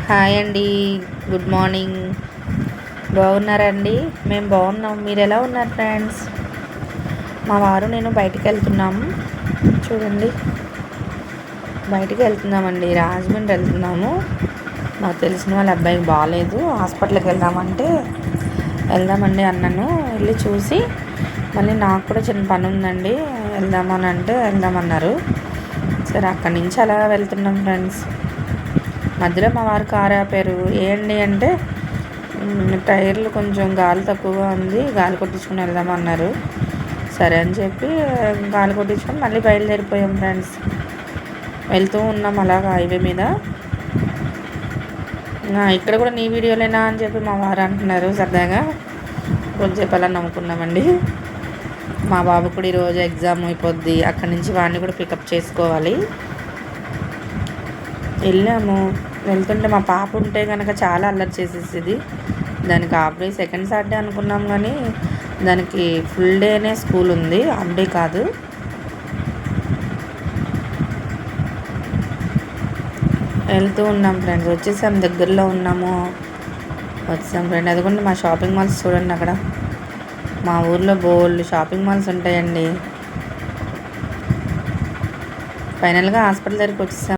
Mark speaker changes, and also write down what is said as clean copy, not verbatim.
Speaker 1: Hi అండి. Good morning. బాగున్నారండి? మేము బాగున్నాం. మీరు ఎలా ఉన్నారు ఫ్రెండ్స్? మా వారు నేను బయటికి వెళ్తున్నాము. చూడండి, బయటికి వెళ్తున్నామండి. రాజమండ్రి వెళ్తున్నాము. మాకు తెలిసిన వాళ్ళ అబ్బాయికి బాగాలేదు, హాస్పిటల్కి వెళ్దామండి అన్నాను. వెళ్ళి చూసి మళ్ళీ నాకు కూడా చిన్న పని ఉందండి, వెళ్దామని అంటే వెళ్దామన్నారు. సరే, అక్కడి నుంచి అలా వెళ్తున్నాం ఫ్రెండ్స్. మధ్యలో మా వారు కారు ఆపారు. ఏంటి అంటే టైర్లు కొంచెం గాలి తక్కువగా ఉంది, గాలి కొట్టించుకొని వెళ్దామన్నారు. సరే అని చెప్పి గాలి కొట్టించుకొని మళ్ళీ బయలుదేరిపోయాం ఫ్రెండ్స్. వెళ్తూ ఉన్నాం అలాగా హైవే మీద. ఇక్కడ కూడా నీ వీడియోలేనా అని చెప్పి మా వారు అంటున్నారు. సరదాగా కొంచెంసేపు అలా నవ్వుకున్నామండి. మా బాబు కూడా ఈరోజు ఎగ్జామ్ అయిపోద్ది, అక్కడి నుంచి వాడిని కూడా పికప్ చేసుకోవాలి. వెళ్ళాము. వెళ్తుంటే మా పాప ఉంటే కనుక చాలా అల్లరి చేసేసేది. దానికి హాఫ్ డే, సెకండ్ సాటర్డే అనుకున్నాం, కానీ దానికి ఫుల్ డేనే స్కూల్ ఉంది, హాఫ్ డే కాదు. వెళ్తూ ఉన్నాం ఫ్రెండ్స్. వచ్చేసాం, దగ్గరలో ఉన్నాము. వచ్చాం ఫ్రెండ్. అదిగోండి మా షాపింగ్ మాల్స్ చూడండి. అక్కడ మా ఊర్లో బోల్డ్ షాపింగ్ మాల్స్ ఉంటాయండి. ఫైనల్గా హాస్పిటల్ దగ్గరికి వచ్చేసాం.